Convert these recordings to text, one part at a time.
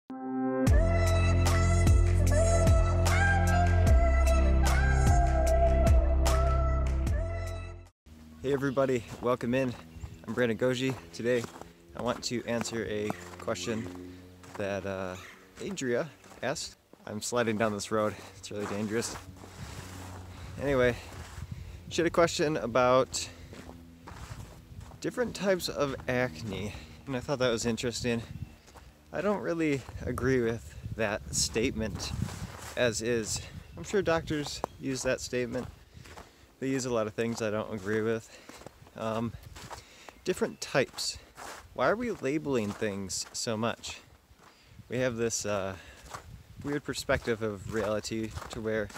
Hey everybody, welcome in. I'm Brandon Goji. Today I want to answer a question that Adria asked. I'm sliding down this road, it's really dangerous. Anyway, she had a question about different types of acne, and I thought that was interesting. I don't really agree with that statement as is. I'm sure doctors use that statement. They use a lot of things I don't agree with. Different types. Why are we labeling things so much? We have this weird perspective of reality to where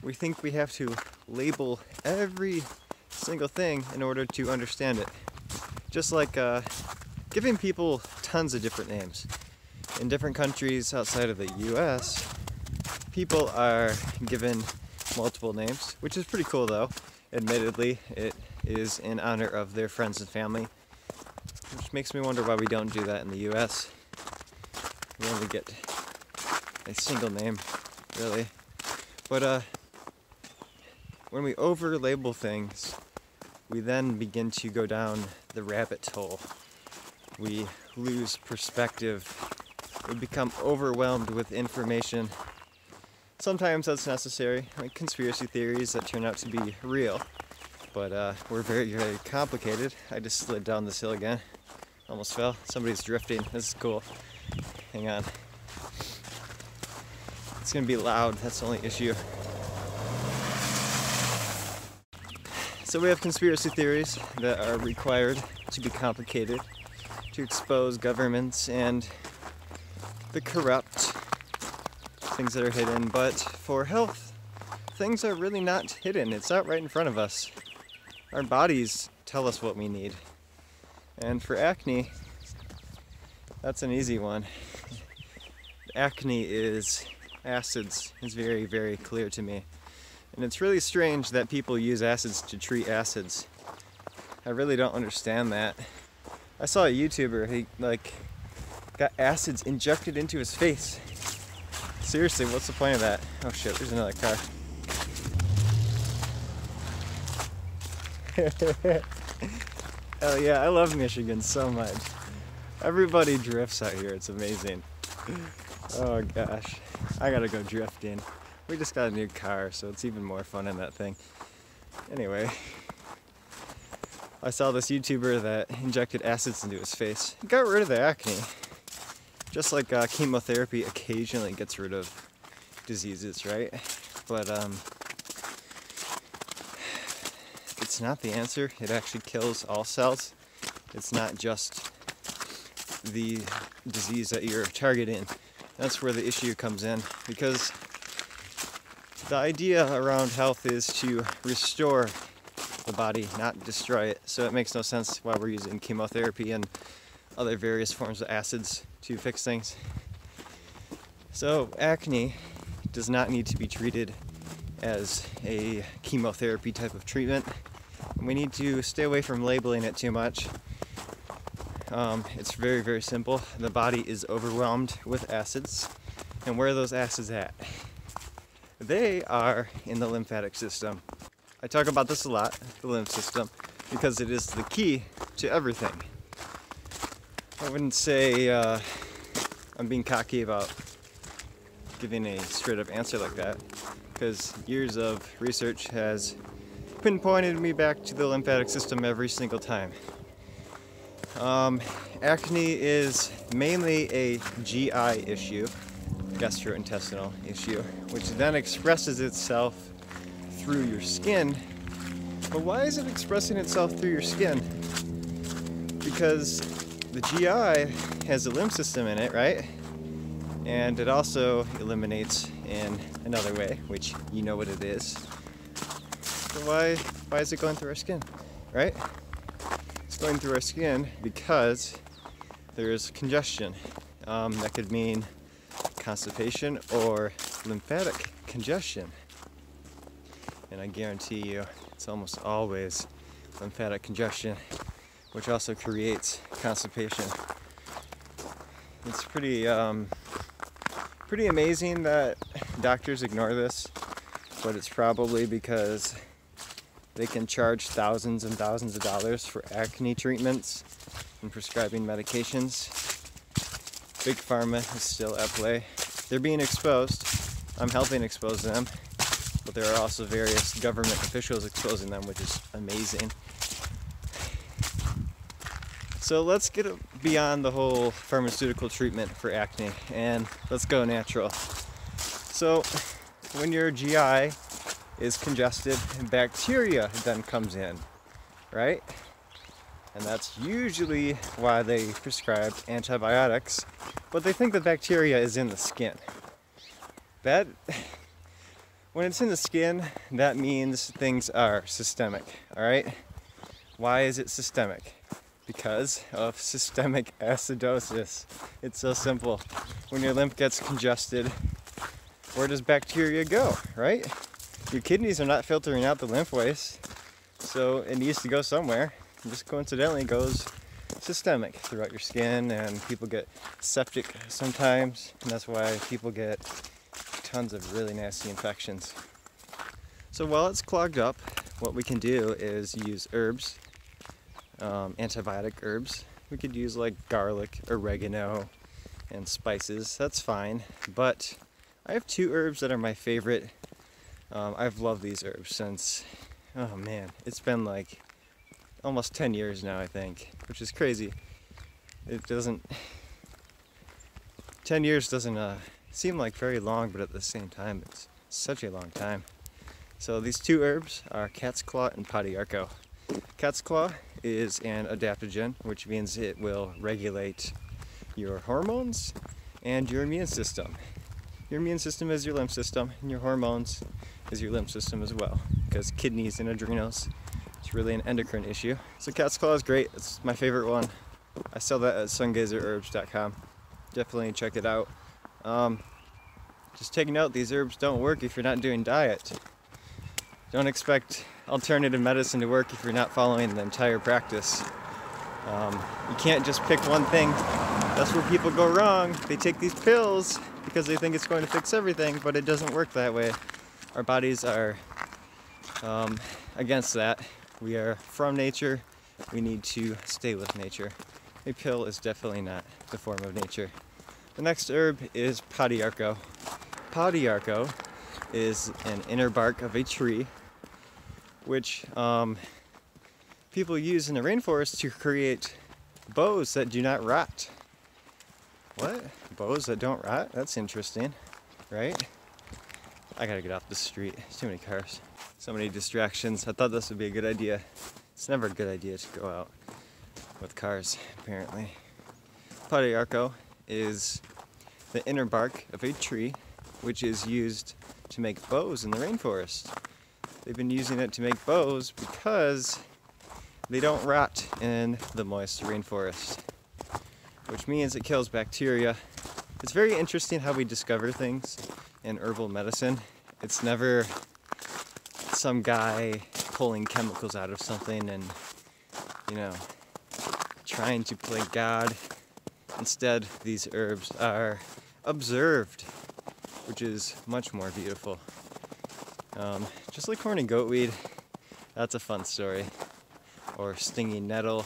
we think we have to label every single thing in order to understand it. Just like giving people tons of different names. In different countries outside of the US, people are given multiple names, which is pretty cool though. Admittedly, it is in honor of their friends and family, which makes me wonder why we don't do that in the US. We only get a single name, really. But when we over-label things, we then begin to go down the rabbit hole. We lose perspective. We become overwhelmed with information. Sometimes that's necessary, like conspiracy theories that turn out to be real, but we're very, very complicated. I just slid down this hill again, almost fell. Somebody's drifting, this is cool. Hang on. It's gonna be loud, that's the only issue. So we have conspiracy theories that are required to be complicated, to expose governments and the corrupt, things that are hidden, but for health, things are really not hidden. It's out right in front of us. Our bodies tell us what we need. And for acne, that's an easy one. Acne is acids, is very, very clear to me. And it's really strange that people use acids to treat acids. I really don't understand that. I saw a YouTuber, he got acids injected into his face. Seriously, what's the point of that? Oh shit, there's another car. Hell yeah, I love Michigan so much. Everybody drifts out here, it's amazing. Oh gosh, I gotta go drifting. We just got a new car, so it's even more fun in that thing. Anyway, I saw this YouTuber that injected acids into his face. He got rid of the acne. Just like chemotherapy occasionally gets rid of diseases, right? But it's not the answer. It actually kills all cells. It's not just the disease that you're targeting. That's where the issue comes in, because the idea around health is to restore the body, not destroy it. So it makes no sense why we're using chemotherapy and other various forms of acids to fix things. So acne does not need to be treated as a chemotherapy type of treatment. We need to stay away from labeling it too much. It's very, very simple. The body is overwhelmed with acids. And where are those acids at? They are in the lymphatic system. I talk about this a lot, the lymph system, because it is the key to everything. I wouldn't say I'm being cocky about giving a straight up answer like that, because years of research has pinpointed me back to the lymphatic system every single time. Acne is mainly a GI issue, gastrointestinal issue, which then expresses itself through your skin. But why is it expressing itself through your skin? Because the GI has a lymph system in it, right? And it also eliminates in another way, which you know what it is. So why is it going through our skin, right? It's going through our skin because there's congestion. That could mean constipation or lymphatic congestion. And I guarantee you, it's almost always lymphatic congestion, which also creates constipation. It's pretty Pretty amazing that doctors ignore this, but it's probably because they can charge thousands and thousands of dollars for acne treatments and prescribing medications. Big Pharma is still at play. They're being exposed. I'm helping expose them, but there are also various government officials exposing them, which is amazing. So let's get beyond the whole pharmaceutical treatment for acne and let's go natural. So when your GI is congested, bacteria then comes in, right? And that's usually why they prescribe antibiotics, but they think the bacteria is in the skin. When it's in the skin, that means things are systemic, all right? Why is it systemic? Because of systemic acidosis. It's so simple. When your lymph gets congested, where does bacteria go, right? Your kidneys are not filtering out the lymph waste, so it needs to go somewhere. It just coincidentally goes systemic throughout your skin, and people get septic sometimes, and that's why people get tons of really nasty infections. So while it's clogged up, what we can do is use herbs. Antibiotic herbs. We could use like garlic, oregano, and spices. That's fine. But I have two herbs that are my favorite. I've loved these herbs since, oh man, it's been like almost 10 years now, I think, which is crazy. 10 years doesn't seem like very long, but at the same time, it's such a long time. So these two herbs are cat's claw and potty arco. Cat's claw is an adaptogen, which means it will regulate your hormones and your immune system. Your immune system is your lymph system, and your hormones is your lymph system as well, because kidneys and adrenals, it's really an endocrine issue. So cat's claw is great. It's my favorite one. I sell that at sungazerherbs.com. Definitely check it out. Just take note, these herbs don't work if you're not doing diet. Don't expect alternative medicine to work if you're not following the entire practice. You can't just pick one thing. That's where people go wrong. They take these pills because they think it's going to fix everything, but it doesn't work that way. Our bodies are against that. We are from nature. We need to stay with nature. A pill is definitely not the form of nature. The next herb is potty arco. Potty arco is an inner bark of a tree, which people use in the rainforest to create bows that do not rot. What? Bows that don't rot? That's interesting, right? I gotta get off the street. There's too many cars. So many distractions. I thought this would be a good idea. It's never a good idea to go out with cars, apparently. Potty arco is the inner bark of a tree, which is used to make bows in the rainforest. They've been using it to make bows because they don't rot in the moist rainforest, which means it kills bacteria. It's very interesting how we discover things in herbal medicine. It's never some guy pulling chemicals out of something and, trying to play God. Instead, these herbs are observed, which is much more beautiful. Just like horny goatweed, that's a fun story. Or stinging nettle,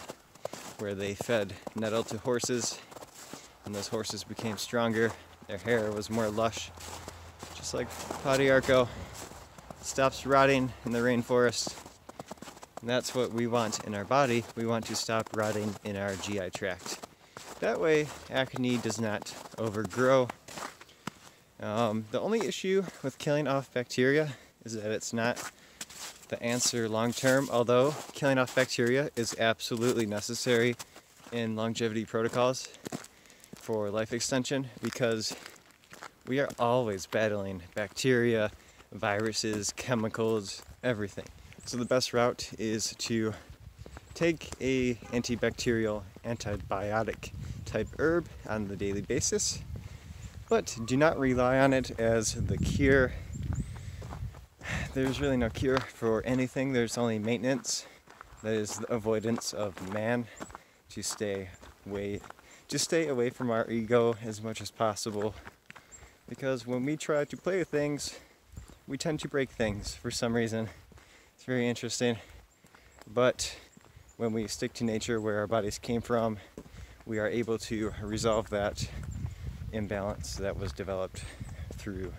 where they fed nettle to horses, and those horses became stronger. Their hair was more lush. Just like potty arco, stops rotting in the rainforest. And that's what we want in our body. We want to stop rotting in our GI tract. That way, acne does not overgrow. The only issue with killing off bacteria is that it's not the answer long term, although killing off bacteria is absolutely necessary in longevity protocols for life extension, because we are always battling bacteria, viruses, chemicals, everything. So the best route is to take a antibacterial, antibiotic type herb on the daily basis, but do not rely on it as the cure. There's really no cure for anything. There's only maintenance. That is the avoidance of man, to stay away from our ego as much as possible, because when we try to play with things, we tend to break things for some reason. It's very interesting. But when we stick to nature, where our bodies came from, we are able to resolve that imbalance that was developed through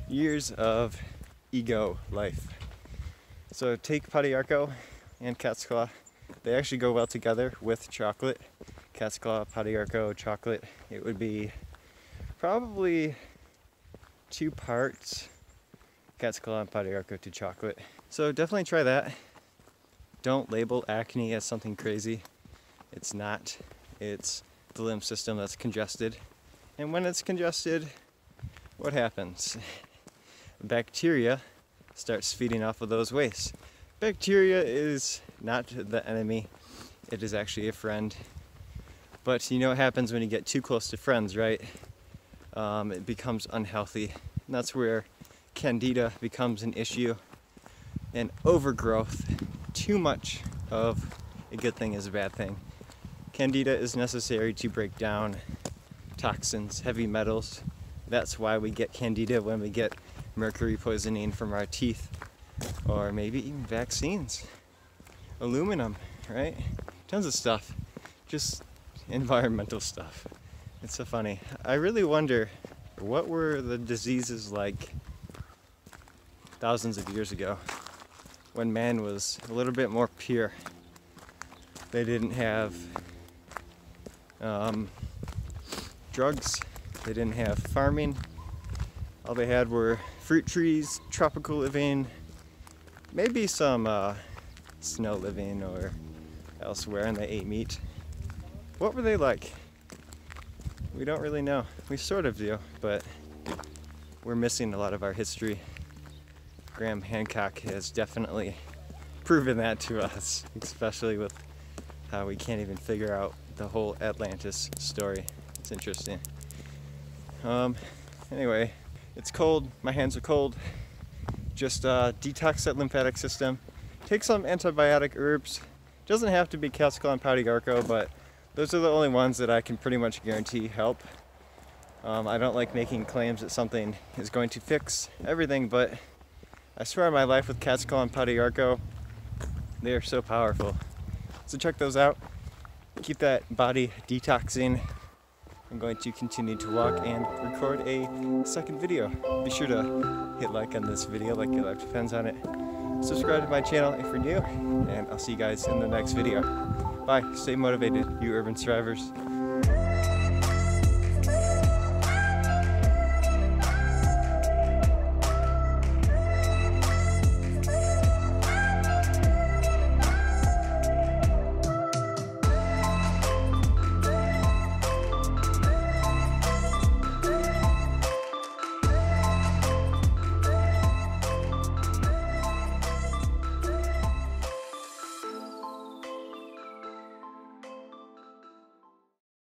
years of ego life. So take potty Arco and cat's claw. They actually go well together with chocolate. Cat's claw, potty Arco, chocolate. It would be probably 2 parts cat's claw and potty Arco to chocolate. So definitely try that. Don't label acne as something crazy. It's not. It's the lymph system that's congested. And when it's congested, what happens? Bacteria starts feeding off of those wastes. Bacteria is not the enemy. It is actually a friend. But you know what happens when you get too close to friends, right? It becomes unhealthy. And that's where candida becomes an issue. And overgrowth, too much of a good thing is a bad thing. Candida is necessary to break down toxins, heavy metals. That's why we get candida when we get mercury poisoning from our teeth, or maybe even vaccines. Aluminum, right? Tons of stuff. Just environmental stuff. It's so funny. I really wonder, what were the diseases like thousands of years ago when man was a little bit more pure? They didn't have drugs, they didn't have farming. All they had were fruit trees, tropical living, maybe some snow living or elsewhere, and they ate meat. What were they like? We don't really know. We sort of do, but we're missing a lot of our history. Graham Hancock has definitely proven that to us, especially with how we can't even figure out the whole Atlantis story. It's interesting. Anyway, it's cold, my hands are cold. Just detox that lymphatic system. Take some antibiotic herbs. Doesn't have to be cat's claw and potty Arco, but those are the only ones that I can pretty much guarantee help. I don't like making claims that something is going to fix everything, but I swear on my life with cat's claw and potty Arco, they are so powerful. So check those out. Keep that body detoxing. I'm going to continue to walk and record a second video. Be sure to hit like on this video, like your life depends on it. Subscribe to my channel if you're new, and I'll see you guys in the next video. Bye, stay motivated, you urban survivors.